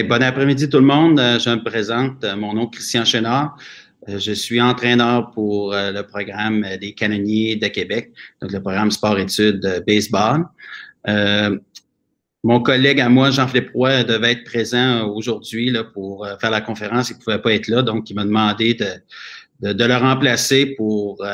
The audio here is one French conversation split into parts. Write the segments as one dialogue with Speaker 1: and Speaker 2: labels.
Speaker 1: Bon après-midi tout le monde. Je me présente. Mon nom est Christian Chénard. Je suis entraîneur pour le programme des Canonniers de Québec, donc le programme sport-études baseball. Mon collègue à moi, Jean-Philippe Roy, devait être présent aujourd'hui là, pour faire la conférence. Il ne pouvait pas être là, donc il m'a demandé de le remplacer pour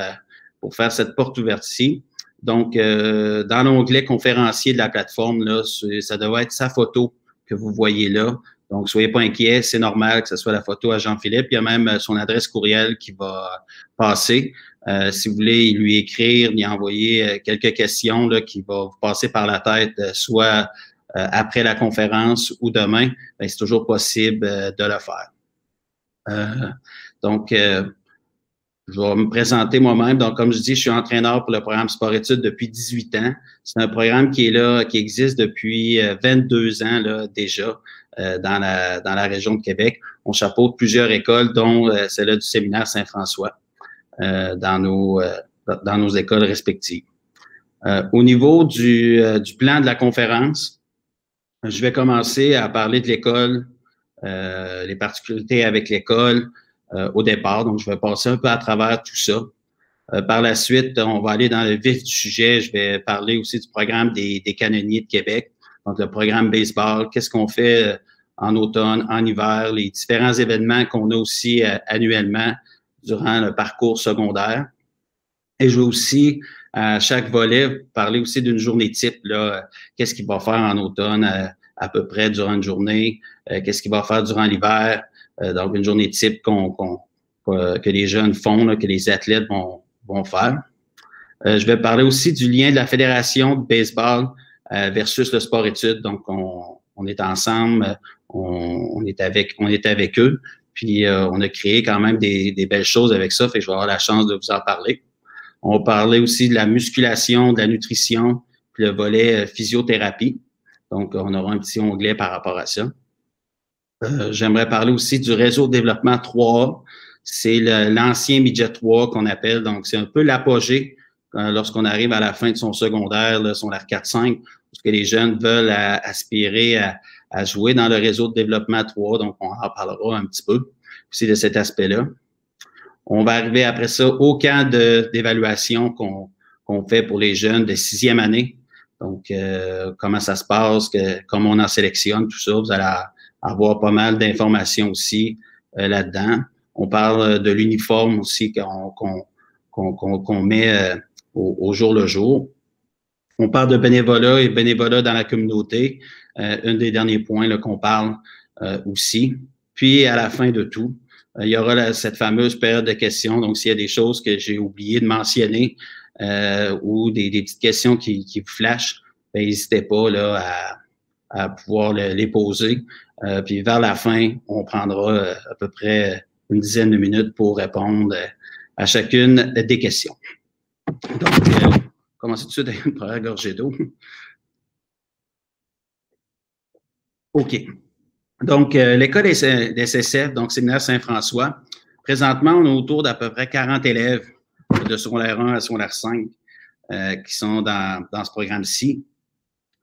Speaker 1: faire cette porte ouverte ici. Donc, dans l'onglet conférencier de la plateforme, là, ça devrait être sa photo que vous voyez là. Donc, soyez pas inquiets, c'est normal que ce soit la photo à Jean-Philippe. Il y a même son adresse courriel qui va passer. Si vous voulez lui écrire, lui envoyer quelques questions là, qui vont vous passer par la tête, soit après la conférence ou demain, ben, c'est toujours possible de le faire. Donc, je vais me présenter moi-même. Donc, comme je dis, je suis entraîneur pour le programme sport-études depuis 18 ans. C'est un programme qui est là, qui existe depuis 22 ans là, déjà dans la région de Québec. On chapeaute plusieurs écoles, dont celle-là du séminaire Saint-François dans nos écoles respectives. Au niveau du plan de la conférence, je vais commencer à parler de l'école, les particularités avec l'école, au départ. Donc, je vais passer un peu à travers tout ça. Par la suite, on va aller dans le vif du sujet. Je vais parler aussi du programme des Canonniers de Québec. Donc, le programme baseball, qu'est-ce qu'on fait en automne, en hiver, les différents événements qu'on a aussi annuellement durant le parcours secondaire. Et je vais aussi, à chaque volet, parler aussi d'une journée type. Là, qu'est-ce qu'il va faire en automne à peu près durant une journée, qu'est-ce qu'il va faire durant l'hiver, donc une journée type que les jeunes font, là, que les athlètes vont faire. Je vais parler aussi du lien de la Fédération de baseball versus le sport-études. Donc, on est ensemble, on est avec eux, puis on a créé quand même des belles choses avec ça, fait que je vais avoir la chance de vous en parler. On va parler aussi de la musculation, de la nutrition, puis le volet physiothérapie. Donc, on aura un petit onglet par rapport à ça. J'aimerais parler aussi du réseau de développement 3A. C'est l'ancien midget 3 qu'on appelle. Donc, c'est un peu l'apogée lorsqu'on arrive à la fin de son secondaire, là, son R4-5, parce que les jeunes veulent aspirer à jouer dans le réseau de développement 3. Donc, on en parlera un petit peu aussi de cet aspect-là. On va arriver après ça au camp d'évaluation qu'on fait pour les jeunes de 6e année. Donc, comment ça se passe, comment on en sélectionne, tout ça. Vous allez avoir pas mal d'informations aussi là-dedans. On parle de l'uniforme aussi qu'on met au jour le jour. On parle de bénévolat et bénévolat dans la communauté. Un des derniers points qu'on parle aussi. Puis, à la fin de tout, il y aura cette fameuse période de questions. Donc, s'il y a des choses que j'ai oublié de mentionner ou des petites questions qui vous flashent, ben, n'hésitez pas là, à pouvoir les poser. Puis vers la fin, on prendra à peu près une dizaine de minutes pour répondre à chacune des questions. Donc, commencez tout de suite avec une première gorgée d'eau. OK. Donc, l'école des SSF, donc Séminaire Saint-François, présentement, on est autour d'à peu près 40 élèves de secondaire 1 à secondaire 5 qui sont dans ce programme-ci.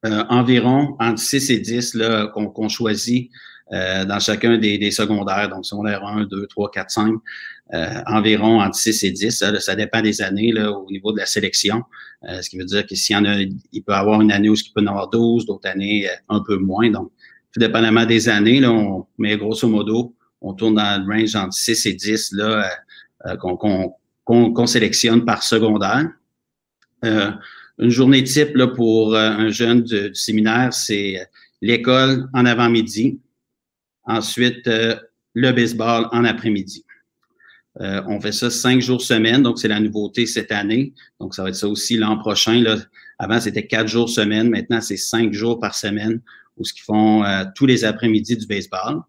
Speaker 1: Environ entre 6 et 10 qu'on choisit dans chacun des secondaires, donc secondaire 1, 2, 3, 4, 5, environ entre 6 et 10. Ça dépend des années là, au niveau de la sélection, ce qui veut dire que s'il y en a, il peut y avoir une année où il peut y en avoir 12, d'autres années un peu moins. Donc, tout dépendamment des années, là, mais grosso modo, on tourne dans le range entre 6 et 10 là, qu'on sélectionne par secondaire. Une journée type là, pour un jeune du séminaire, c'est l'école en avant-midi. Ensuite, le baseball en après-midi. On fait ça 5 jours semaine, donc c'est la nouveauté cette année. Donc, ça va être ça aussi l'an prochain. Là. Avant, c'était 4 jours semaine. Maintenant, c'est 5 jours par semaine où ils font tous les après-midi du baseball.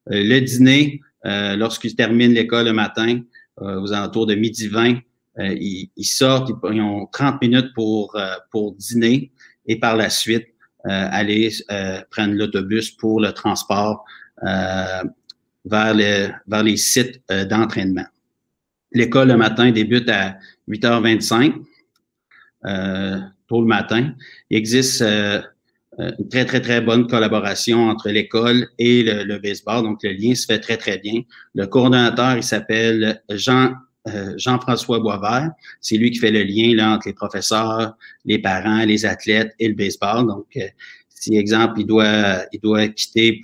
Speaker 1: Le dîner, lorsqu'ils terminent l'école le matin, aux alentours de 12h20, ils sortent, ils ont 30 minutes pour dîner et par la suite aller prendre l'autobus pour le transport vers les sites d'entraînement. L'école le matin débute à 8h25, tôt le matin. Il existe une très, très, très bonne collaboration entre l'école et le baseball. Donc, le lien se fait très, très bien. Le coordonnateur, il s'appelle Jean-François Boisvert. C'est lui qui fait le lien là, entre les professeurs, les parents, les athlètes et le baseball. Donc, si, exemple, il doit quitter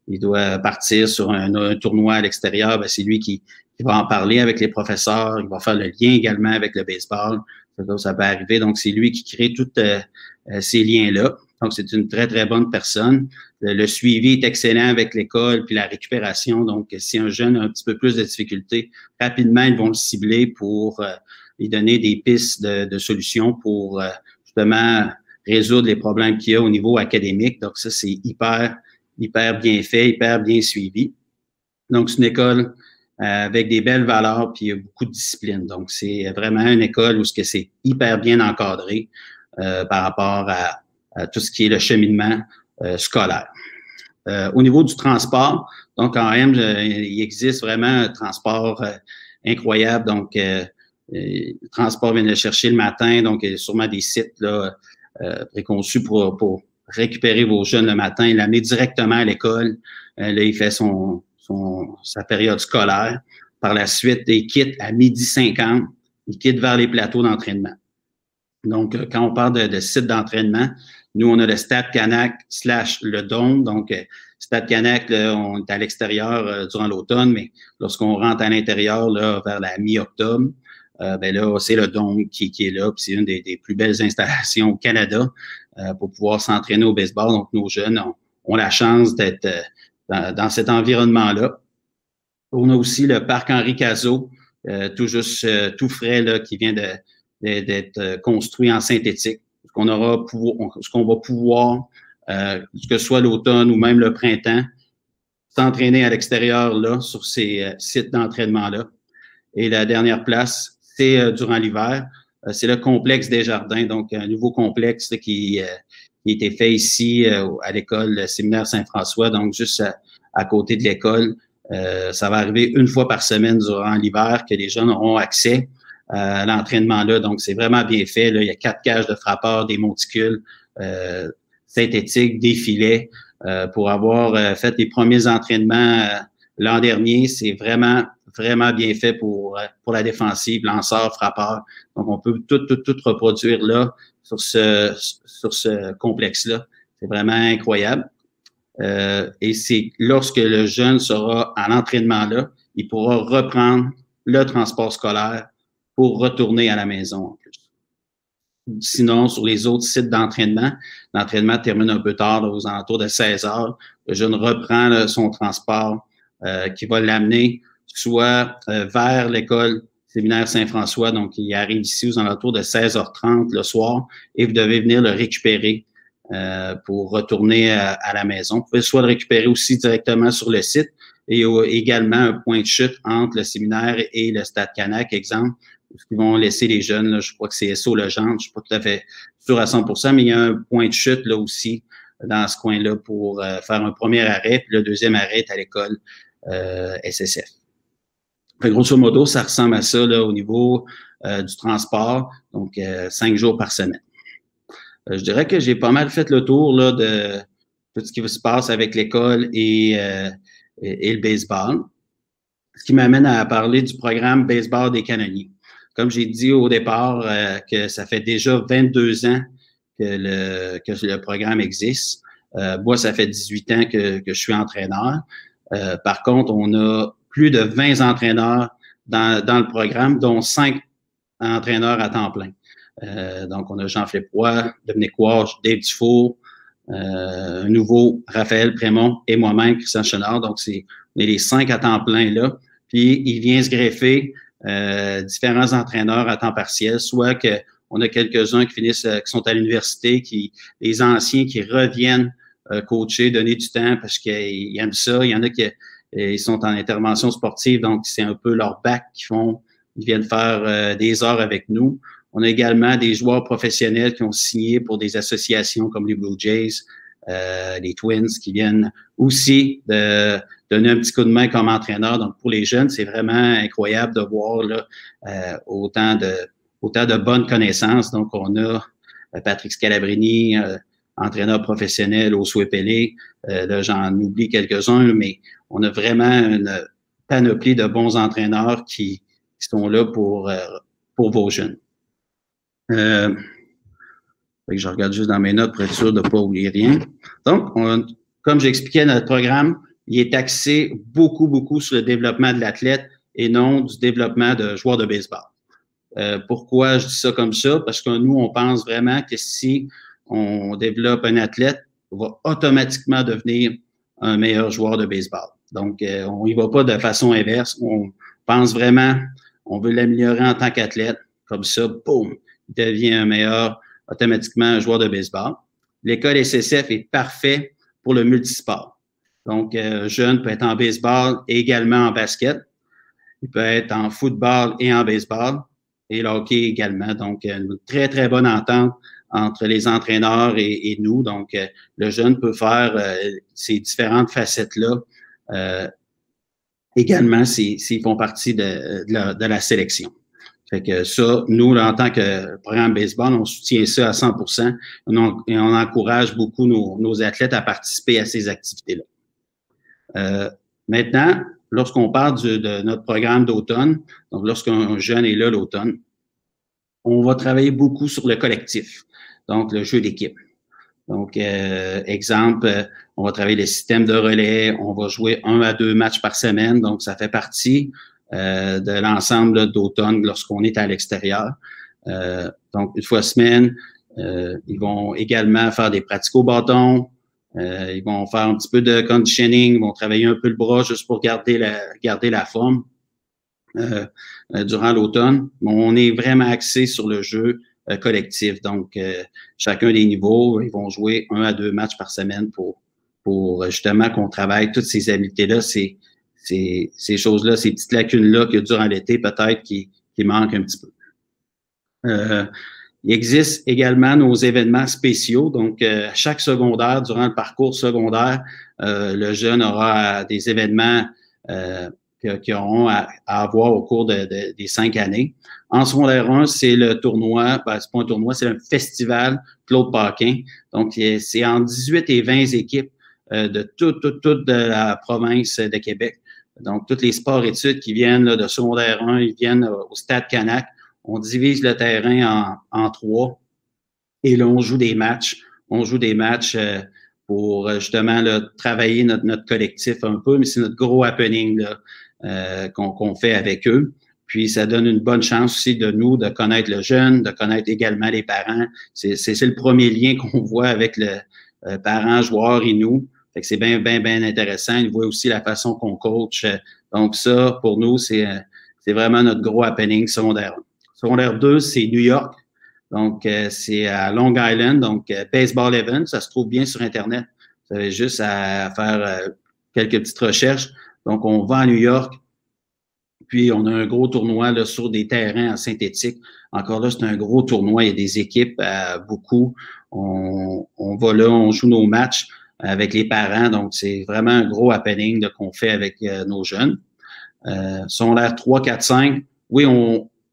Speaker 1: il doit partir sur un tournoi à l'extérieur, ben, c'est lui qui va en parler avec les professeurs. Il va faire le lien également avec le baseball. Ça peut arriver. Donc, c'est lui qui crée tous ces liens-là. Donc, c'est une très, très bonne personne. Le suivi est excellent avec l'école puis la récupération. Donc, si un jeune a un petit peu plus de difficultés, rapidement, ils vont le cibler pour lui donner des pistes de solutions pour justement résoudre les problèmes qu'il y a au niveau académique. Donc, ça, c'est hyper bien fait, hyper bien suivi. Donc, c'est une école avec des belles valeurs puis il y a beaucoup de discipline. Donc, c'est vraiment une école où c'est hyper bien encadré par rapport à tout ce qui est le cheminement scolaire. Au niveau du transport, donc en M, il existe vraiment un transport incroyable. Donc, le transport vient de chercher le matin. Donc, il y a sûrement des sites là, préconçus pour récupérer vos jeunes le matin et l'amener directement à l'école. Là, il fait sa période scolaire. Par la suite, il quitte à 12h50. Il quitte vers les plateaux d'entraînement. Donc, quand on parle de site d'entraînement, nous, on a le Stade Canac / le Dôme. Donc, Stade Canac, là, on est à l'extérieur durant l'automne, mais lorsqu'on rentre à l'intérieur, là, vers la mi-octobre, ben là, c'est le Dôme qui est là. Puis c'est une des plus belles installations au Canada pour pouvoir s'entraîner au baseball. Donc, nos jeunes ont la chance d'être dans cet environnement-là. On a aussi le parc Henri Cazot, tout frais, là, qui vient d'être construit en synthétique. Ce qu'on va pouvoir, que ce soit l'automne ou même le printemps, s'entraîner à l'extérieur, là, sur ces sites d'entraînement-là. Et la dernière place, c'est durant l'hiver, c'est le complexe des Jardins, donc un nouveau complexe là, qui a été fait ici à l'école Séminaire Saint-François, donc juste à côté de l'école. Ça va arriver une fois par semaine durant l'hiver que les jeunes auront accès à l'entraînement-là. Donc, c'est vraiment bien fait. Là. Il y a 4 cages de frappeurs, des monticules synthétiques, des filets. Pour avoir fait les premiers entraînements l'an dernier, c'est vraiment bien fait pour la défensive, lanceur, frappeur. Donc, on peut tout reproduire là sur ce complexe-là. C'est vraiment incroyable. Et c'est lorsque le jeune sera à l'entraînement-là, il pourra reprendre le transport scolaire pour retourner à la maison en plus. Sinon, sur les autres sites d'entraînement, l'entraînement termine un peu tard, là, aux alentours de 16 heures. Le jeune reprend là, son transport qui va l'amener soit vers l'école Séminaire Saint-François, donc il arrive ici aux alentours de 16h30 le soir et vous devez venir le récupérer pour retourner à la maison. Vous pouvez soit le récupérer aussi directement sur le site et également un point de chute entre le séminaire et le Stade Canac, exemple, où ils vont laisser les jeunes, là, je crois que c'est SO Legendre, je ne suis pas tout à fait sûr à 100%, mais il y a un point de chute là aussi dans ce coin-là pour faire un premier arrêt, puis le deuxième arrêt est à l'école SSF. Fait, grosso modo, ça ressemble à ça là, au niveau du transport, donc 5 jours par semaine. Je dirais que j'ai pas mal fait le tour là, de tout ce qui se passe avec l'école et le baseball. Ce qui m'amène à parler du programme Baseball des Canonniers. Comme j'ai dit au départ, que ça fait déjà 22 ans que le programme existe. Moi, ça fait 18 ans que je suis entraîneur. Par contre, on a plus de 20 entraîneurs dans le programme, dont 5 entraîneurs à temps plein. Donc, on a Jean-Philippe Roy, Dominique Walsh, Dave Dufour, un nouveau Raphaël Prémont et moi-même, Christian Chenard. Donc, on est les 5 à temps plein là. Puis, il vient se greffer différents entraîneurs à temps partiel, soit qu'on a quelques-uns qui sont à l'université, les anciens qui reviennent coacher, donner du temps parce qu'ils aiment ça. Il y en a qui ils sont en intervention sportive, donc c'est un peu leur bac qu'ils font. Ils viennent faire des heures avec nous. On a également des joueurs professionnels qui ont signé pour des associations comme les Blue Jays, les Twins, qui viennent aussi donner un petit coup de main comme entraîneur. Donc, pour les jeunes, c'est vraiment incroyable de voir là, autant de bonnes connaissances. Donc, on a Patrick Scalabrini, entraîneurs professionnels au SWPL. Là, j'en oublie quelques-uns, mais on a vraiment une panoplie de bons entraîneurs qui sont là pour vos jeunes. Je regarde juste dans mes notes pour être sûr de ne pas oublier rien. Donc, comme j'expliquais, notre programme, il est axé beaucoup sur le développement de l'athlète et non du développement de joueurs de baseball. Pourquoi je dis ça comme ça? Parce que nous, on pense vraiment que si on développe un athlète, on va automatiquement devenir un meilleur joueur de baseball. Donc, on y va pas de façon inverse. On pense vraiment, on veut l'améliorer en tant qu'athlète. Comme ça, boum, il devient un meilleur, automatiquement un joueur de baseball. L'école SSF est parfait pour le multisport. Donc, un jeune peut être en baseball et également en basket. Il peut être en football et en baseball et le hockey également. Donc, une très bonne entente entre les entraîneurs et nous. Donc, le jeune peut faire ces différentes facettes-là également s'ils font partie de la sélection. Fait que ça, nous, là, en tant que programme baseball, on soutient ça à 100% et on encourage beaucoup nos athlètes à participer à ces activités-là. Maintenant, lorsqu'on parle de notre programme d'automne, donc lorsqu'un jeune est là l'automne, on va travailler beaucoup sur le collectif, donc le jeu d'équipe. Donc, exemple, on va travailler les systèmes de relais, on va jouer 1 à 2 matchs par semaine, donc ça fait partie de l'ensemble d'automne lorsqu'on est à l'extérieur. Donc, une fois semaine, ils vont également faire des pratiques au bâton, ils vont faire un petit peu de conditioning, ils vont travailler un peu le bras juste pour garder la forme durant l'automne. On est vraiment axé sur le jeu collectif. Donc, chacun des niveaux, ils vont jouer 1 à 2 matchs par semaine pour justement qu'on travaille toutes ces habiletés-là, ces choses-là, ces petites lacunes-là que durant l'été, peut-être qui manquent un petit peu. Il existe également nos événements spéciaux. Donc, chaque secondaire, durant le parcours secondaire, le jeune aura des événements qu'ils auront à avoir au cours des 5 années. En secondaire 1, c'est le tournoi, c'est pas un tournoi, c'est un festival Claude Paquin. Donc, c'est en 18 et 20 équipes de toute de la province de Québec. Donc, tous les sports-études qui viennent là, de secondaire 1, ils viennent au Stade Canac. On divise le terrain en 3 et là, on joue des matchs. On joue des matchs pour justement là, travailler notre collectif un peu, mais c'est notre gros happening là, qu'on fait avec eux. Puis, ça donne une bonne chance aussi de nous de connaître le jeune, de connaître également les parents. C'est le premier lien qu'on voit avec le parent, joueur et nous. Fait que c'est bien intéressant. Ils voient aussi la façon qu'on coach. Donc, ça, pour nous, c'est vraiment notre gros happening secondaire 1. Secondaire 2, c'est New York. Donc, c'est à Long Island. Donc, Baseball Event, ça se trouve bien sur Internet. Vous avez juste à faire quelques petites recherches. Donc, on va à New York. Puis, on a un gros tournoi là, sur des terrains en synthétique. Encore là, c'est un gros tournoi. Il y a des équipes, beaucoup. On va là, on joue nos matchs avec les parents. Donc, c'est vraiment un gros happening qu'on fait avec nos jeunes. Secondaire 3, 4, 5. Oui,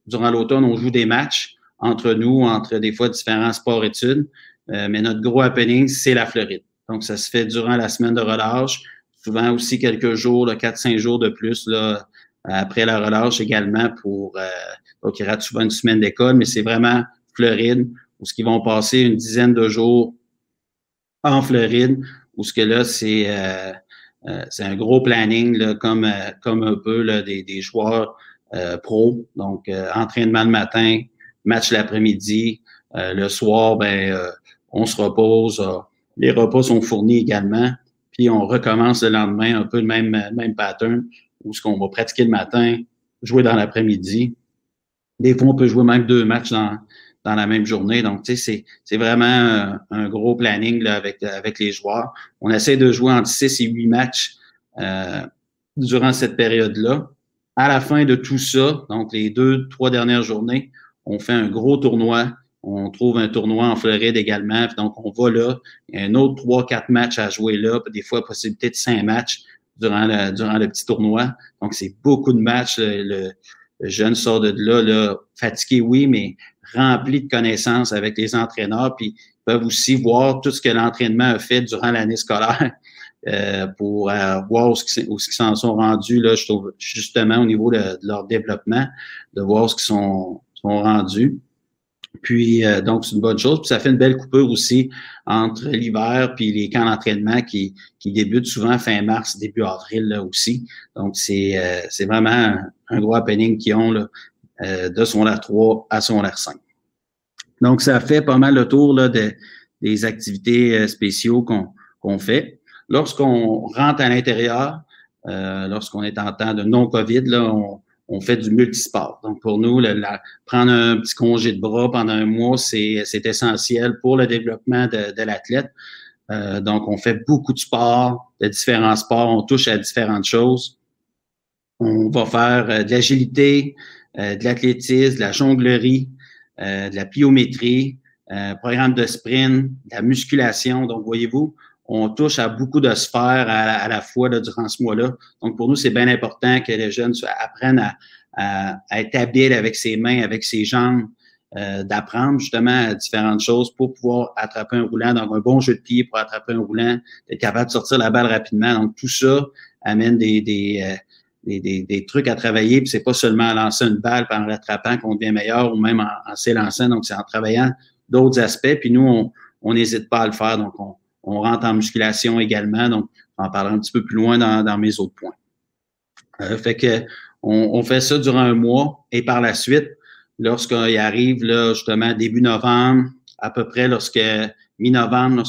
Speaker 1: durant l'automne, on joue des matchs entre nous, entre des fois différents sports-études. Mais notre gros happening, c'est la Floride. Donc, ça se fait durant la semaine de relâche. Souvent aussi quelques jours, 4-5 jours de plus là, après la relâche également donc il rate souvent une semaine d'école, mais c'est vraiment Floride, où ce qu'ils vont passer une dizaine de jours en Floride, où ce que là, c'est un gros planning, là, comme un peu là, des joueurs pros. Donc, entraînement le matin, match l'après-midi. Le soir, on se repose. Les repas sont fournis également. Puis, on recommence le lendemain, un peu le même pattern, où ce qu'on va pratiquer le matin, jouer dans l'après-midi. Des fois, on peut jouer même 2 matchs dans la même journée. Donc, tu sais, c'est vraiment un gros planning là, avec les joueurs. On essaie de jouer entre 6 et 8 matchs durant cette période-là. À la fin de tout ça, donc les 2-3 dernières journées, on fait un gros tournoi. On trouve un tournoi en Floride également. Donc, on va là. Il y a un autre 3-4 matchs à jouer là. Des fois, possibilité de 5 matchs durant le petit tournoi. Donc, c'est beaucoup de matchs. Le jeune sort de là, fatigué, oui, mais rempli de connaissances avec les entraîneurs. Puis, ils peuvent aussi voir tout ce que l'entraînement a fait durant l'année scolaire pour voir où ils s'en sont rendus, là, je trouve, justement, au niveau de leur développement, de voir ce qu'ils sont rendus. Puis, donc, c'est une bonne chose. Puis, ça fait une belle coupure aussi entre l'hiver puis les camps d'entraînement qui débutent souvent fin mars, début avril, là, aussi. Donc, c'est vraiment un gros happening qu'ils ont, là, de secondaire 3 à secondaire 5. Donc, ça fait pas mal le tour, là, des activités spéciaux qu'on fait. Lorsqu'on rentre à l'intérieur, lorsqu'on est en temps de non-COVID, là, on fait du multisport. Donc, pour nous, prendre un petit congé de bras pendant un mois, c'est essentiel pour le développement de l'athlète. Donc, on fait beaucoup de sports, de différents sports. On touche à différentes choses. On va faire de l'agilité, de l'athlétisme, de la jonglerie, de la pliométrie, programme de sprint, de la musculation. Donc, voyez-vous, on touche à beaucoup de sphères à la fois là, durant ce mois-là. Donc, pour nous, c'est bien important que les jeunes apprennent à être habiles avec ses mains, avec ses jambes, d'apprendre justement différentes choses pour pouvoir attraper un roulant, donc un bon jeu de pied pour attraper un roulant, d'être capable de sortir la balle rapidement. Donc, tout ça amène des trucs à travailler, puis c'est pas seulement en lançant une balle puis en l'attrapant qu'on devient meilleur ou même en s'élançant, donc c'est en travaillant d'autres aspects, puis nous, on n'hésite pas à le faire, donc on rentre en musculation également, donc on en parlera un petit peu plus loin dans mes autres points. Fait que on fait ça durant un mois et par la suite, lorsqu'il arrive là, justement début novembre, à peu près mi-novembre,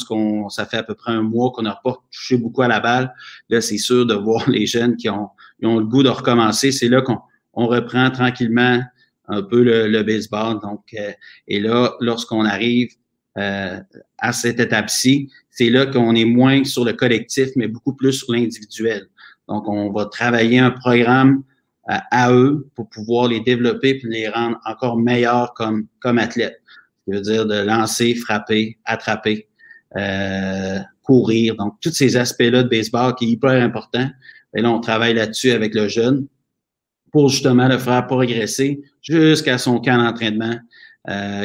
Speaker 1: ça fait à peu près un mois qu'on n'a pas touché beaucoup à la balle, là, c'est sûr de voir les jeunes qui ont le goût de recommencer. C'est là qu'on reprend tranquillement un peu le baseball. Donc, et là, lorsqu'on arrive à cette étape-ci, c'est là qu'on est moins sur le collectif, mais beaucoup plus sur l'individuel. Donc, on va travailler un programme à eux pour pouvoir les développer puis les rendre encore meilleurs comme athlètes. Ça veut dire de lancer, frapper, attraper, courir. Donc, tous ces aspects-là de baseball qui est hyper important. Et là, on travaille là-dessus avec le jeune pour justement le faire progresser jusqu'à son camp d'entraînement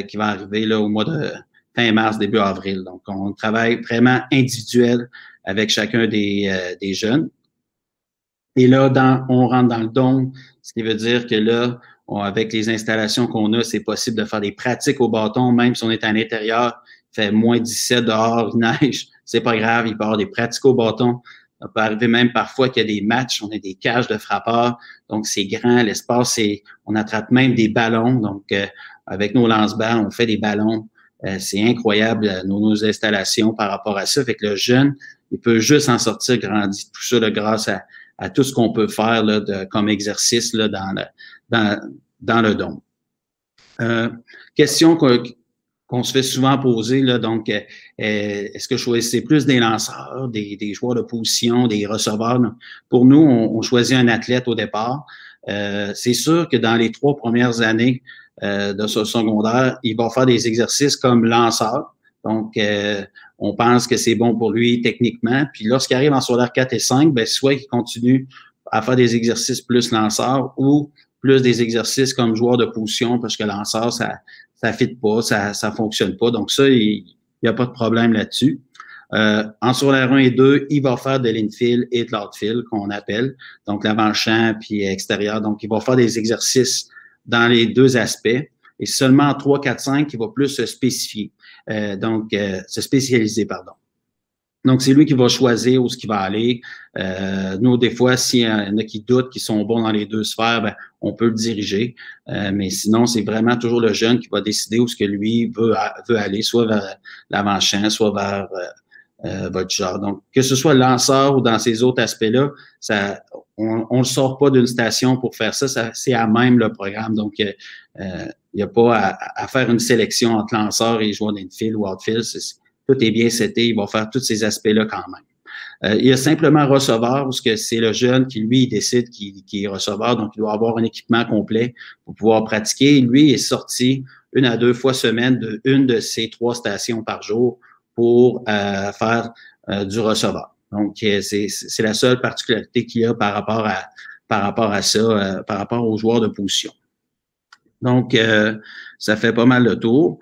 Speaker 1: qui va arriver là au mois de fin mars, début avril. Donc, on travaille vraiment individuel avec chacun des jeunes. Et là, on rentre dans le dôme, ce qui veut dire que là, avec les installations qu'on a, c'est possible de faire des pratiques au bâton, même si on est à l'intérieur, il fait moins 17 dehors, il neige, c'est pas grave, il peut y avoir des pratiques au bâton. Ça peut arriver même parfois qu'il y a des matchs, on a des cages de frappeurs, donc c'est grand, l'espace, on attrape même des ballons, donc avec nos lance-balles, on fait des ballons. C'est incroyable, nos installations par rapport à ça. Fait que le jeune, il peut juste en sortir grandi, tout ça là, grâce à tout ce qu'on peut faire là, comme exercice là, dans le don. Question qu'on se fait souvent poser, là, donc, est-ce que je choisissais plus des lanceurs, des joueurs de position, des receveurs? Pour nous, on choisit un athlète au départ. C'est sûr que dans les 3 premières années de ce secondaire, il va faire des exercices comme lanceur. Donc, on pense que c'est bon pour lui techniquement. Puis lorsqu'il arrive en secondaire 4 et 5, ben, soit qu'il continue à faire des exercices plus lanceur ou plus des exercices comme joueur de position parce que lanceur, ça fit pas, ça fonctionne pas. Donc ça, il n'y a pas de problème là-dessus. En secondaire 1 et 2, il va faire de l'infield et de l'outfield qu'on appelle, donc l'avant-champ puis extérieur. Donc, il va faire des exercices dans les deux aspects. Et seulement en 3, 4, 5, il va plus se spécifier. Se spécialiser, pardon. Donc, c'est lui qui va choisir où ce qu'il va aller. Nous, des fois, s'il y en a qui doutent, qui sont bons dans les deux sphères, ben, on peut le diriger. Mais sinon, c'est vraiment toujours le jeune qui va décider où ce que lui veut aller, soit vers l'avant-champ, soit vers votre genre. Donc, que ce soit lanceur ou dans ces autres aspects-là, on ne sort pas d'une station pour faire ça, c'est à même le programme. Donc, il n'y a pas à faire une sélection entre lanceur et joueur d'infield ou outfield. Tout est bien seté, il va faire tous ces aspects-là quand même. Il y a simplement receveur, parce que c'est le jeune qui, lui, décide qu'il est receveur, donc il doit avoir un équipement complet pour pouvoir pratiquer. Lui est sorti 1 à 2 fois semaine de une de ces 3 stations par jour pour faire du receveur. Donc, c'est la seule particularité qu'il y a par rapport à ça, par rapport aux joueurs de position. Donc, ça fait pas mal le tour.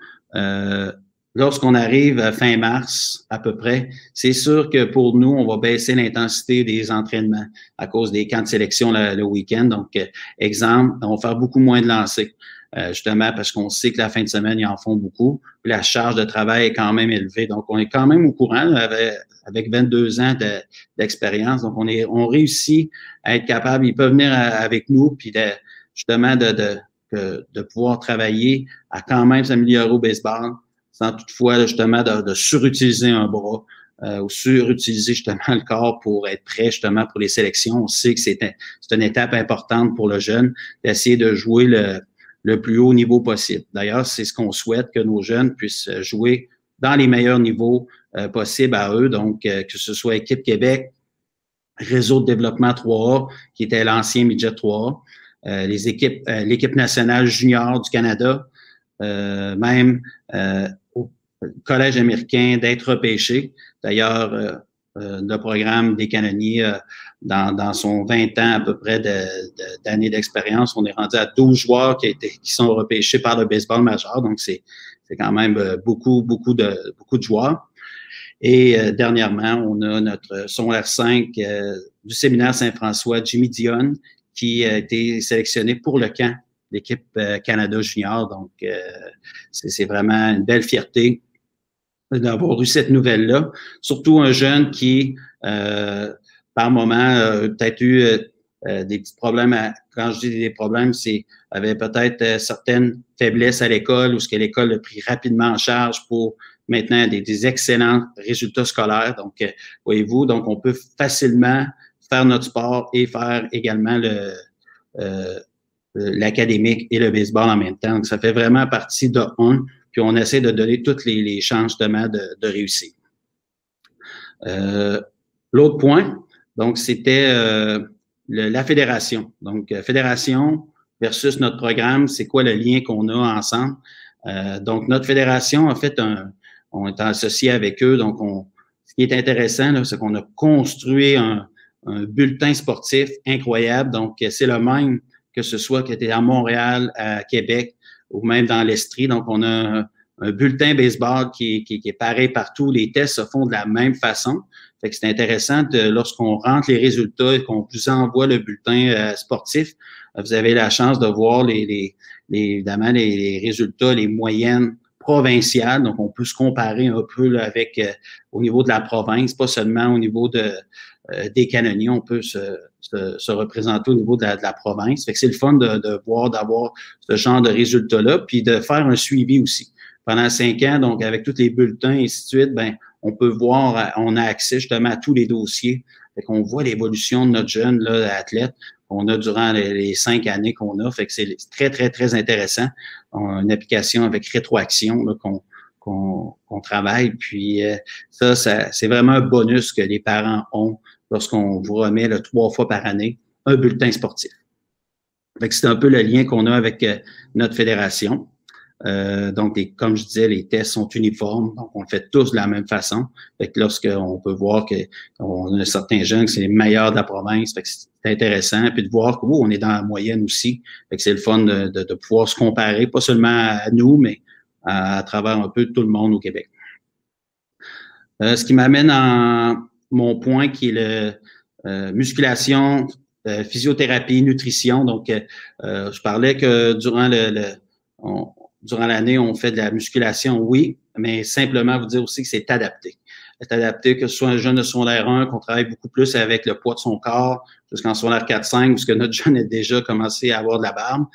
Speaker 1: lorsqu'on arrive à fin mars, à peu près, c'est sûr que pour nous, on va baisser l'intensité des entraînements à cause des camps de sélection le week-end. Donc, exemple, on va faire beaucoup moins de lancers, justement parce qu'on sait que la fin de semaine, ils en font beaucoup. Puis la charge de travail est quand même élevée. Donc, on est quand même au courant avec 22 ans d'expérience. Donc, on réussit à être capable. Ils peuvent venir avec nous, puis justement de pouvoir travailler à quand même s'améliorer au baseball, sans toutefois justement de surutiliser un bras ou surutiliser justement le corps pour être prêt justement pour les sélections. On sait que c'est une étape importante pour le jeune d'essayer de jouer le plus haut niveau possible. D'ailleurs, c'est ce qu'on souhaite, que nos jeunes puissent jouer dans les meilleurs niveaux possibles à eux. Donc, que ce soit Équipe Québec, Réseau de développement 3A, qui était l'ancien Midget 3A, l'équipe nationale junior du Canada, même au Collège américain d'être repêché. D'ailleurs, le programme des canonniers, dans son 20 ans à peu près d'années d'expérience, on est rendu à 12 joueurs qui sont repêchés par le baseball majeur. Donc, c'est quand même beaucoup de joueurs. Et dernièrement, on a notre secondaire 5 du séminaire Saint-François, Jimmy Dion, qui a été sélectionné pour le camp l'équipe Canada Junior. Donc, c'est vraiment une belle fierté d'avoir eu cette nouvelle-là. Surtout un jeune qui, par moment, peut-être eu des petits problèmes. Quand je dis des problèmes, c'est avait peut-être certaines faiblesses à l'école ou ce que l'école a pris rapidement en charge pour maintenant des excellents résultats scolaires. Donc, voyez-vous, donc on peut facilement faire notre sport et faire également l'académique et le baseball en même temps. Donc, ça fait vraiment partie de un, puis on essaie de donner toutes les chances de réussir. L'autre point, donc, c'était la fédération. Donc, fédération versus notre programme, c'est quoi le lien qu'on a ensemble? Donc, notre fédération, en fait, on est associé avec eux. Donc, ce qui est intéressant, c'est qu'on a construit un bulletin sportif incroyable. Donc, c'est le même que ce soit qui était à Montréal, à Québec ou même dans l'Estrie. Donc, on a un bulletin baseball qui est pareil partout. Les tests se font de la même façon. Fait que c'est intéressant lorsqu'on rentre les résultats et qu'on vous envoie le bulletin sportif, vous avez la chance de voir évidemment les résultats, les moyennes provinciales. Donc, on peut se comparer un peu là, avec au niveau de la province, pas seulement au niveau des canonniers. On peut se représenter au niveau de la province. Fait que c'est le fun d'avoir ce genre de résultats-là, puis de faire un suivi aussi. Pendant 5 ans, donc avec tous les bulletins et ainsi de suite, ben on peut voir, on a accès justement à tous les dossiers. Fait qu'on voit l'évolution de notre jeune là, athlète qu'on a durant les 5 années qu'on a. Fait que c'est très, très, très intéressant. On a une application avec rétroaction là, qu'on travaille. Puis ça, c'est vraiment un bonus que les parents ont lorsqu'on vous remet 3 fois par année un bulletin sportif. Fait que c'est un peu le lien qu'on a avec notre fédération. Donc, comme je disais, les tests sont uniformes, donc on le fait tous de la même façon. Fait que lorsqu'on peut voir qu'on a certains jeunes que c'est les meilleurs de la province, fait que c'est intéressant, puis de voir qu'on est dans la moyenne aussi. Fait que c'est le fun de pouvoir se comparer, pas seulement à nous, mais à travers un peu tout le monde au Québec. Ce qui m'amène à mon point qui est le musculation, physiothérapie, nutrition. Donc, je parlais que durant l'année, on fait de la musculation, oui, mais simplement vous dire aussi que c'est adapté. C'est adapté, que ce soit un jeune de secondaire 1, qu'on travaille beaucoup plus avec le poids de son corps, jusqu'en secondaire 4-5, où ce que notre jeune a déjà commencé à avoir de la barbe,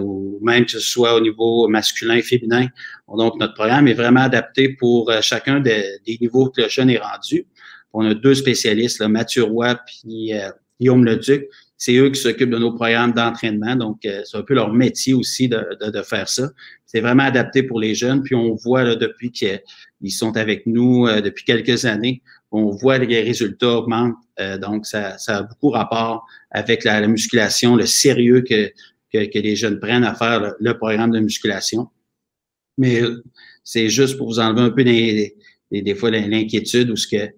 Speaker 1: ou même que ce soit au niveau masculin, féminin. Donc, notre programme est vraiment adapté pour chacun des niveaux que le jeune est rendu. On a 2 spécialistes, là, Mathieu Roy puis Guillaume Leduc. C'est eux qui s'occupent de nos programmes d'entraînement. Donc, c'est un peu leur métier aussi de faire ça. C'est vraiment adapté pour les jeunes. Puis, on voit là, depuis qu'ils sont avec nous depuis quelques années, on voit les résultats augmentent. Donc, ça a beaucoup rapport avec la musculation, le sérieux que les jeunes prennent à faire le programme de musculation. Mais c'est juste pour vous enlever un peu des fois l'inquiétude ou ce que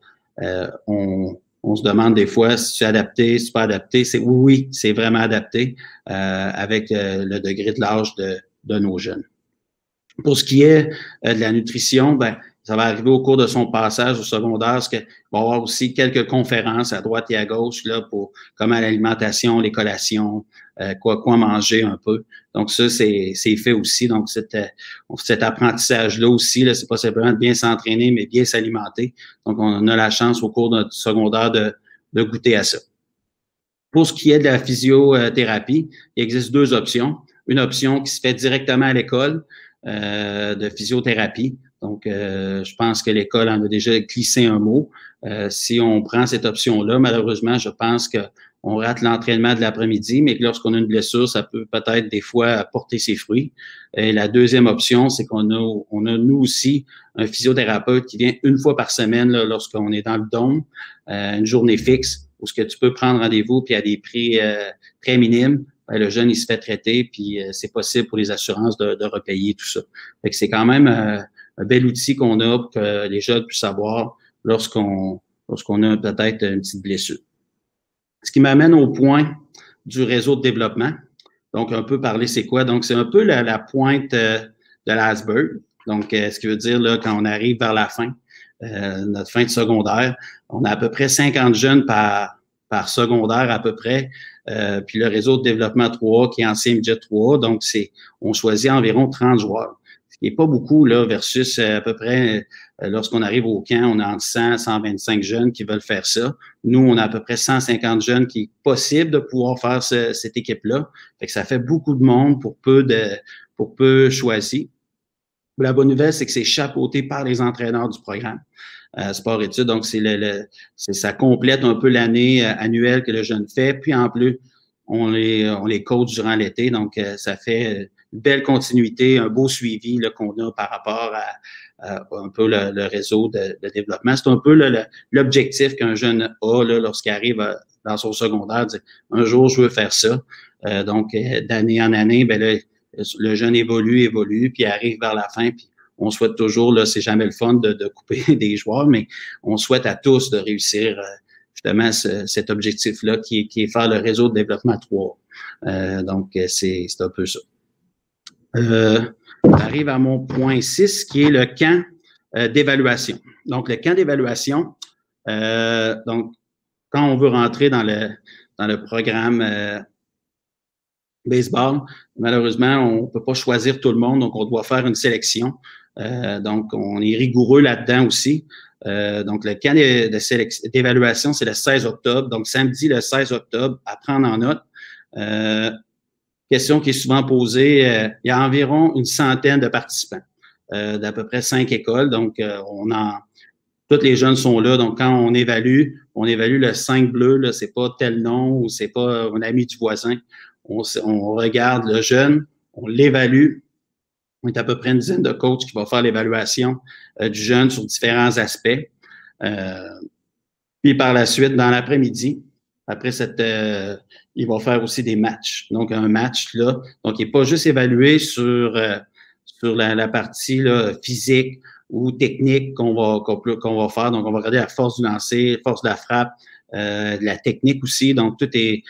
Speaker 1: on se demande des fois si c'est adapté, si c'est pas adapté. Oui, c'est vraiment adapté avec le degré de l'âge de nos jeunes. Pour ce qui est de la nutrition, ben, ça va arriver au cours de son passage au secondaire, parce qu'il va y avoir aussi quelques conférences à droite et à gauche là, pour comment l'alimentation, les collations, quoi manger un peu. Donc, ça, c'est fait aussi. Donc, cet apprentissage-là aussi, là, c'est pas simplement de bien s'entraîner, mais bien s'alimenter. Donc, on a la chance au cours de notre secondaire de goûter à ça. Pour ce qui est de la physiothérapie, il existe deux options. Une option qui se fait directement à l'école de physiothérapie. Donc, je pense que l'école en a déjà glissé un mot. Si on prend cette option-là, malheureusement, je pense qu'on rate l'entraînement de l'après-midi, mais que lorsqu'on a une blessure, ça peut peut-être des fois porter ses fruits. Et la deuxième option, c'est qu'on a nous aussi un physiothérapeute qui vient une fois par semaine là, lorsqu'on est dans le dôme, une journée fixe, où ce que tu peux prendre rendez-vous puis à des prix très minimes. Ben, le jeune, il se fait traiter, puis c'est possible pour les assurances de repayer tout ça. Fait que c'est quand même un bel outil qu'on a pour que les jeunes puissent savoir lorsqu'on a peut-être une petite blessure. Ce qui m'amène au point du réseau de développement. Donc, un peu parler, c'est quoi? Donc, c'est un peu la pointe de l'iceberg. Donc, ce qui veut dire, là, quand on arrive vers la fin, notre fin de secondaire, on a à peu près 50 jeunes par secondaire à peu près. Puis le réseau de développement 3 qui est ancien midget 3, donc on choisit environ 30 joueurs. Ce qui n'est pas beaucoup là versus à peu près lorsqu'on arrive au camp, on a entre 100 et 125 jeunes qui veulent faire ça. Nous, on a à peu près 150 jeunes qui est possible de pouvoir faire cette équipe-là. Fait que ça fait beaucoup de monde pour peu choisis. La bonne nouvelle, c'est que c'est chapeauté par les entraîneurs du programme. Sport-études. Donc, ça complète un peu l'année annuelle que le jeune fait. Puis, en plus, on les coach durant l'été. Donc, ça fait une belle continuité, un beau suivi qu'on a par rapport à un peu le réseau de développement. C'est un peu l'objectif qu'un jeune a là, lorsqu'il arrive dans son secondaire. Dire, un jour, je veux faire ça. Donc, d'année en année, ben là, le jeune évolue, puis arrive vers la fin, puis on souhaite toujours, là, c'est jamais le fun de couper des joueurs, mais on souhaite à tous de réussir justement cet objectif-là qui est faire le réseau de développement 3. Donc, c'est un peu ça. J'arrive à mon point 6, qui est le camp d'évaluation. Donc, le camp d'évaluation, donc, quand on veut rentrer dans le programme baseball, malheureusement, on ne peut pas choisir tout le monde, donc on doit faire une sélection. Donc, on est rigoureux là-dedans aussi. Donc, le camp d'évaluation, c'est le 16 octobre. Donc, samedi, le 16 octobre, à prendre en note. Question qui est souvent posée, il y a environ une centaine de participants d'à peu près 5 écoles. Donc, tous les jeunes sont là. Donc, quand on évalue le 5 bleu, là, c'est pas tel nom ou c'est pas un ami du voisin. On regarde le jeune, on l'évalue. On est à peu près une dizaine de coachs qui vont faire l'évaluation du jeune sur différents aspects. Puis par la suite, dans l'après-midi, après il va faire aussi des matchs. Donc, un match là. Donc, il n'est pas juste évalué sur la partie là, physique ou technique qu'on va faire. Donc, on va regarder la force du lancer, force de la frappe, de la technique aussi, donc tout est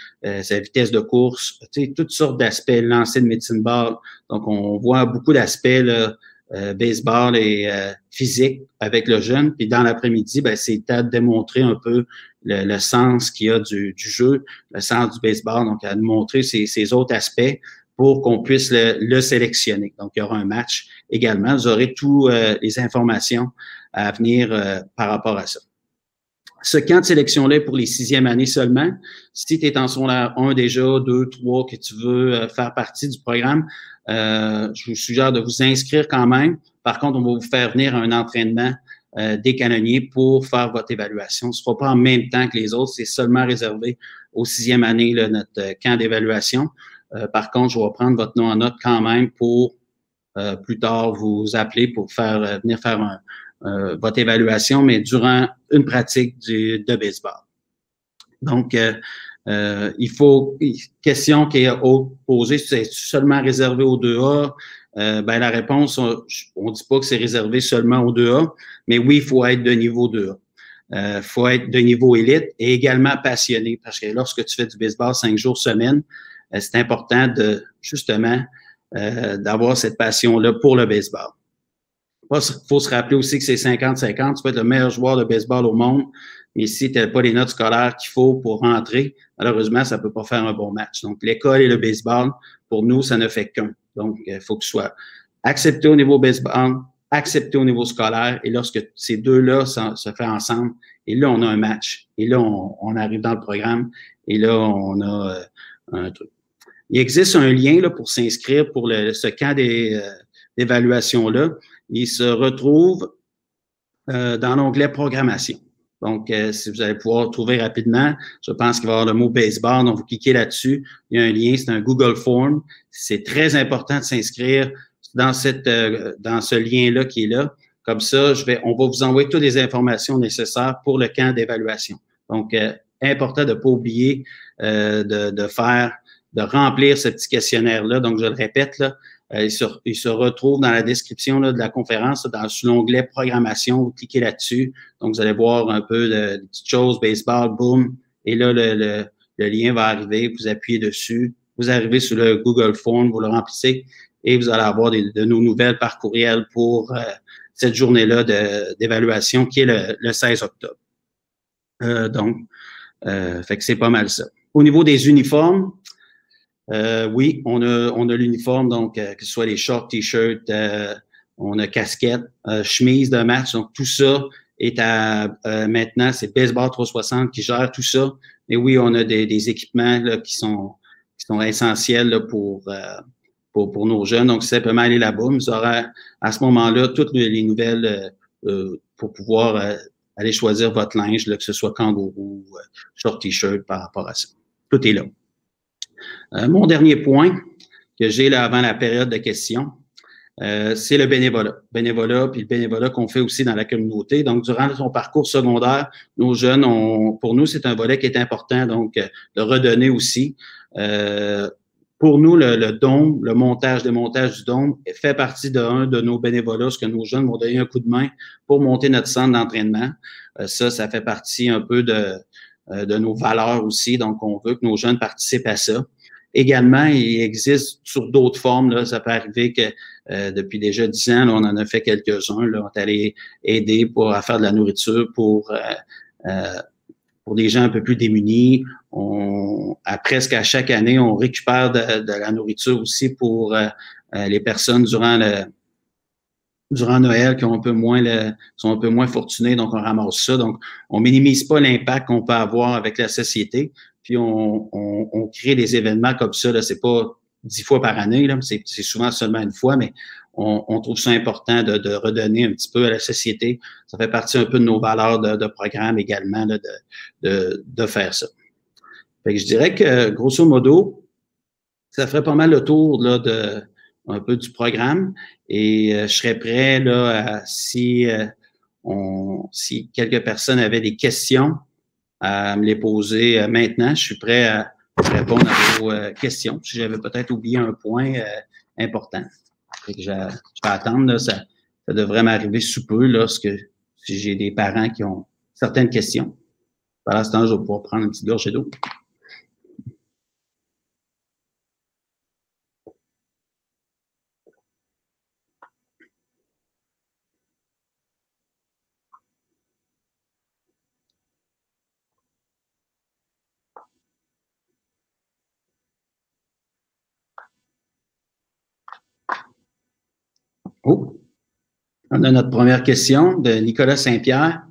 Speaker 1: sa vitesse de course, toutes sortes d'aspects, lancer de médecine balle. Donc, on voit beaucoup d'aspects baseball et physique avec le jeune. Puis dans l'après-midi, ben, c'est à démontrer un peu le sens qu'il y a du jeu, le sens du baseball, donc à montrer ces autres aspects pour qu'on puisse le sélectionner. Donc, il y aura un match également. Vous aurez toutes les informations à venir par rapport à ça. Ce camp de sélection-là est pour les 6e années seulement. Si tu es en secondaire 1 déjà, 2, 3, que tu veux faire partie du programme, je vous suggère de vous inscrire quand même. Par contre, on va vous faire venir à un entraînement des canonniers pour faire votre évaluation. Ce ne sera pas en même temps que les autres, c'est seulement réservé aux 6e année, là, notre camp d'évaluation. Par contre, je vais prendre votre nom en note quand même pour plus tard vous appeler pour venir faire votre évaluation, mais durant une pratique de baseball. Donc, question qui est posée, c'est seulement réservé aux 2A? Ben, la réponse, on ne dit pas que c'est réservé seulement aux 2A, mais oui, il faut être de niveau 2A. Il faut être de niveau élite et également passionné, parce que lorsque tu fais du baseball 5 jours semaine, c'est important de, justement, d'avoir cette passion-là pour le baseball. Il faut se rappeler aussi que c'est 50-50. Tu peux être le meilleur joueur de baseball au monde, mais si tu n'as pas les notes scolaires qu'il faut pour rentrer, malheureusement, ça ne peut pas faire un bon match. Donc, l'école et le baseball, pour nous, ça ne fait qu'un. Donc, il faut que tu sois accepté au niveau baseball, accepté au niveau scolaire, et lorsque ces deux-là se font ensemble, et là, on a un match. Et là, on arrive dans le programme, et là, on a un truc. Il existe un lien là, pour s'inscrire pour ce camp d'évaluation-là. Il se retrouve dans l'onglet programmation. Donc, si vous allez pouvoir trouver rapidement, je pense qu'il va y avoir le mot baseball, donc vous cliquez là-dessus, il y a un lien, c'est un Google Form. C'est très important de s'inscrire dans ce lien-là qui est là. Comme ça, on va vous envoyer toutes les informations nécessaires pour le camp d'évaluation. Donc, important de ne pas oublier de remplir ce petit questionnaire-là. Donc, je le répète, là, il se retrouve dans la description là, de la conférence, sur l'onglet programmation. Vous cliquez là-dessus. Donc, vous allez voir un peu de petites choses, baseball, boom. Et là, le lien va arriver. Vous appuyez dessus. Vous arrivez sur le Google Form, vous le remplissez et vous allez avoir de nos nouvelles par courriel pour cette journée-là d'évaluation qui est le 16 octobre. Fait que c'est pas mal ça. Au niveau des uniformes, oui, on a l'uniforme, donc que ce soit les shorts, t-shirts, on a casquette, chemise de match, donc tout ça est maintenant, c'est Baseball 360 qui gère tout ça. Mais oui, on a des équipements là, qui sont essentiels là, pour nos jeunes. Donc, simplement aller là-bas. Vous aurez à ce moment-là toutes les nouvelles pour pouvoir aller choisir votre linge, là, que ce soit kangourou, short t-shirt par rapport à ça. Tout est là. Mon dernier point que j'ai là avant la période de questions, c'est le bénévolat. Puis le bénévolat qu'on fait aussi dans la communauté. Donc, durant son parcours secondaire, nos jeunes, pour nous, c'est un volet qui est important, donc de redonner aussi. Pour nous, le dôme, le démontage du dôme fait partie d'un de nos bénévolats, ce que nos jeunes vont donner un coup de main pour monter notre centre d'entraînement. Ça fait partie un peu de nos valeurs aussi. Donc, on veut que nos jeunes participent à ça. Également, il existe sur d'autres formes, là, ça peut arriver que depuis déjà 10 ans, là, on en a fait quelques-uns. Là, on est allé aider à faire de la nourriture pour des gens un peu plus démunis. Presque à chaque année, on récupère de la nourriture aussi pour les personnes durant Noël qui sont un peu moins fortunées, donc on ramasse ça. Donc, on minimise pas l'impact qu'on peut avoir avec la société. Puis on crée des événements comme ça. Là, c'est pas 10 fois par année, là, c'est souvent seulement une fois, mais on trouve ça important de redonner un petit peu à la société. Ça fait partie un peu de nos valeurs de programme également là, de faire ça. Fait que je dirais que, grosso modo, ça ferait pas mal le tour là, un peu du programme. Et je serais prêt là, si quelques personnes avaient des questions, à me les poser maintenant. Je suis prêt à répondre à vos questions. Si j'avais peut-être oublié un point important. Fait que je vais attendre. Là, ça devrait m'arriver sous peu si j'ai des parents qui ont certaines questions. Par l'instant, je vais pouvoir prendre une petite gorgée d'eau. Oh, on a notre première question de Nicolas Saint-Pierre.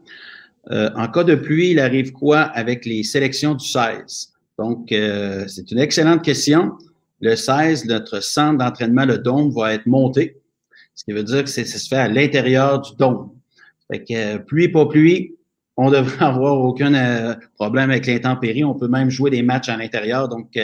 Speaker 1: En cas de pluie, il arrive quoi avec les sélections du 16? Donc, c'est une excellente question. Le 16, notre centre d'entraînement, le dôme, va être monté, ce qui veut dire que ça se fait à l'intérieur du dôme. Fait que pluie, pas pluie, on devrait avoir aucun problème avec l'intempérie. On peut même jouer des matchs à l'intérieur. Donc,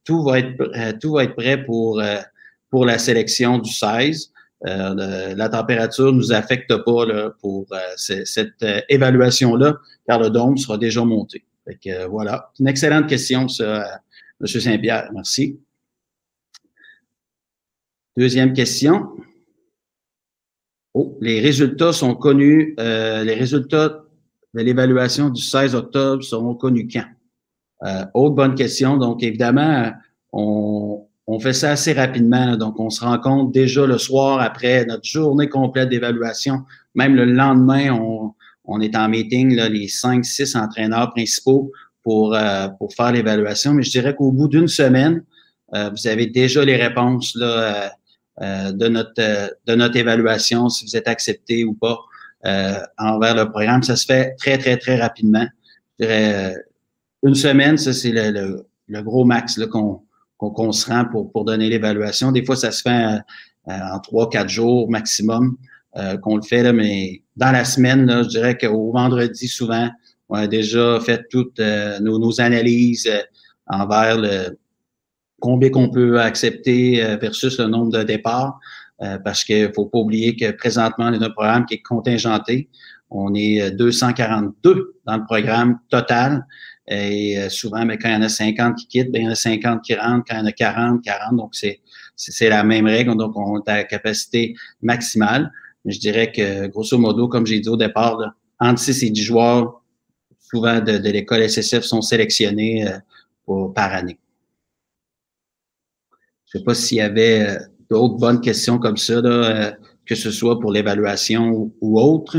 Speaker 1: tout va être prêt pour la sélection du 16. La température ne nous affecte pas là, pour cette évaluation-là, car le dôme sera déjà monté. Fait que, voilà. Une excellente question, ça, M. Saint-Pierre. Merci. Deuxième question. Oh, les résultats sont connus. Les résultats de l'évaluation du 16 octobre seront connus quand? Autre bonne question. Donc, évidemment, on on fait ça assez rapidement. Là. Donc, on se rencontre déjà le soir après notre journée complète d'évaluation. Même le lendemain, on est en meeting, là, les 5-6 entraîneurs principaux pour faire l'évaluation. Mais je dirais qu'au bout d'une semaine, vous avez déjà les réponses là, de notre évaluation, si vous êtes accepté ou pas envers le programme. Ça se fait très, très, très rapidement. Je dirais une semaine, ça, c'est le gros max là, qu'on se rend pour donner l'évaluation. Des fois, ça se fait en 3-4 jours maximum qu'on le fait, là, mais dans la semaine, là, je dirais qu'au vendredi, souvent, on a déjà fait toutes nos analyses envers le combien qu'on peut accepter versus le nombre de départs, parce qu'il ne faut pas oublier que présentement, on est un programme qui est contingenté. On est 242 dans le programme total. Et souvent, mais quand il y en a 50 qui quittent, bien, il y en a 50 qui rentrent. Quand il y en a 40, 40. Donc, c'est la même règle. Donc, on est à la capacité maximale. Je dirais que, grosso modo, comme j'ai dit au départ, là, entre 6 et 10 joueurs, souvent de l'école SSF, sont sélectionnés par année. Je ne sais pas s'il y avait d'autres bonnes questions comme ça, là, que ce soit pour l'évaluation ou autre.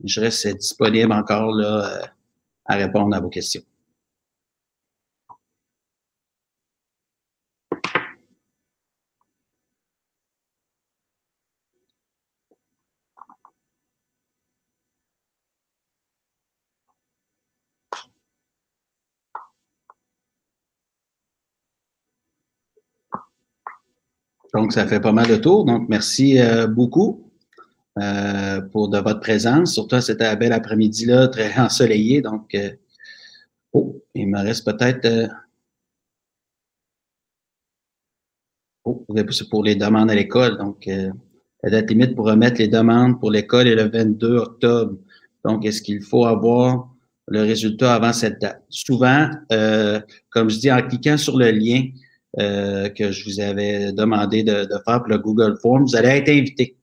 Speaker 1: Je reste disponible encore là, à répondre à vos questions. Donc, ça fait pas mal de tours. Donc, merci beaucoup pour de votre présence. Surtout, c'était un bel après-midi-là, très ensoleillé. Donc, il me reste peut-être... c'est pour les demandes à l'école. Donc, la date limite pour remettre les demandes pour l'école est le 22 octobre. Donc, est-ce qu'il faut avoir le résultat avant cette date? Souvent, comme je dis, en cliquant sur le lien que je vous avais demandé de faire pour le Google Form, vous allez être invité.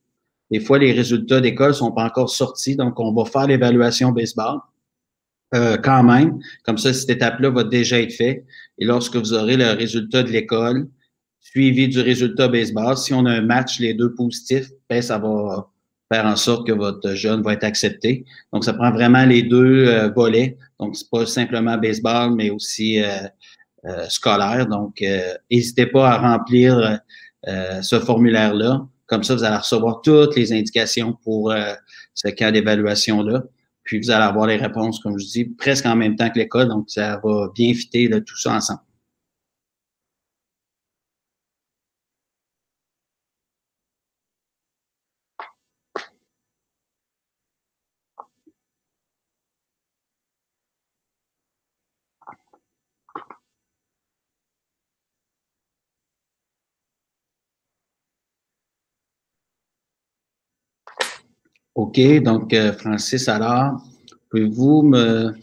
Speaker 1: Des fois, les résultats d'école ne sont pas encore sortis, donc on va faire l'évaluation baseball quand même. Comme ça, cette étape-là va déjà être faite. Et lorsque vous aurez le résultat de l'école, suivi du résultat baseball, si on a un match, les deux positifs, ben, ça va faire en sorte que votre jeune va être accepté. Donc, ça prend vraiment les deux volets. Donc, c'est pas simplement baseball, mais aussi scolaire. Donc, n'hésitez pas à remplir ce formulaire-là. Comme ça, vous allez recevoir toutes les indications pour ce cas d'évaluation-là. Puis, vous allez avoir les réponses, comme je dis, presque en même temps que l'école. Donc, ça va bien fitter là, tout ça ensemble. OK, donc Francis, alors, pouvez-vous me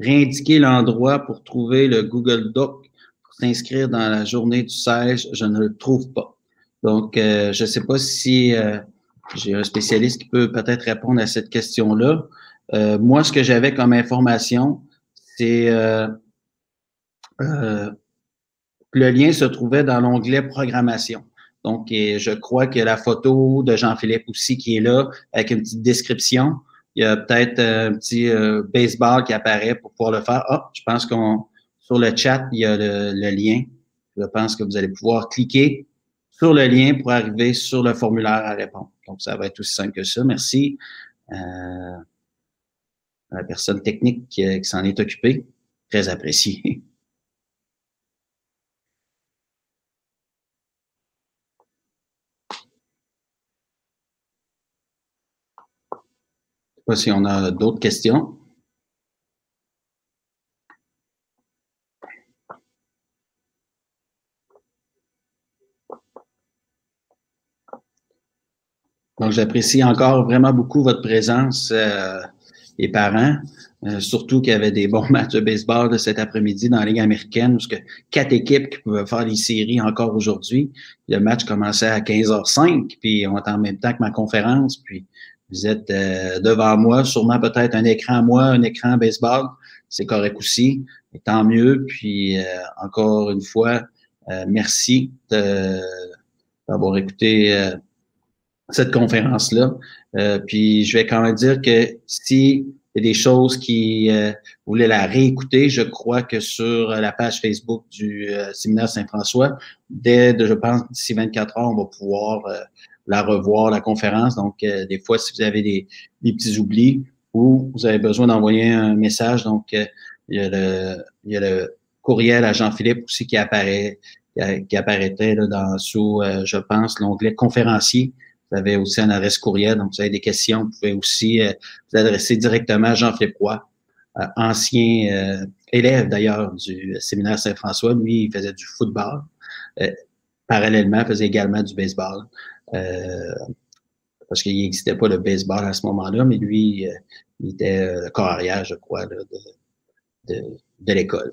Speaker 1: réindiquer l'endroit pour trouver le Google Doc pour s'inscrire dans la journée du 16? Je ne le trouve pas. Donc, je ne sais pas si j'ai un spécialiste qui peut peut-être répondre à cette question-là. Moi, ce que j'avais comme information, c'est que le lien se trouvait dans l'onglet programmation. Donc, je crois que la photo de Jean-Philippe aussi qui est là avec une petite description. Il y a peut-être un petit baseball qui apparaît pour pouvoir le faire. Ah, je pense qu'on sur le chat, il y a le lien. Je pense que vous allez pouvoir cliquer sur le lien pour arriver sur le formulaire à répondre. Donc, ça va être aussi simple que ça. Merci à la personne technique qui s'en est occupée. Très apprécié. Je ne sais pas si on a d'autres questions. Donc, j'apprécie encore vraiment beaucoup votre présence, les parents, surtout qu'il y avait des bons matchs de baseball de cet après-midi dans la Ligue américaine, parce que 4 équipes qui pouvaient faire les séries encore aujourd'hui. Le match commençait à 15h05, puis on est en même temps que ma conférence, puis vous êtes devant moi, sûrement peut-être un écran à moi, un écran baseball, c'est correct aussi, et tant mieux, puis encore une fois, Merci d'avoir écouté cette conférence-là. Puis je vais quand même dire que si il y a des choses qui vous voulez la réécouter, je crois que sur la page Facebook du séminaire Saint-François, je pense, d'ici 24 heures, on va pouvoir la revoir, la conférence. Donc, des fois, si vous avez des petits oublis ou vous avez besoin d'envoyer un message, donc il y a le courriel à Jean-Philippe aussi qui apparaîtrait là, sous, je pense, l'onglet conférencier. Vous avez aussi un adresse courriel, donc vous avez des questions. Vous pouvez aussi vous adresser directement à Jean-Philippe Roy, ancien élève d'ailleurs du séminaire Saint-François. Lui, il faisait du football. Parallèlement, il faisait également du baseball. Parce qu'il n'existait pas le baseball à ce moment-là, mais lui, il était le corps arrière, je crois, de l'école.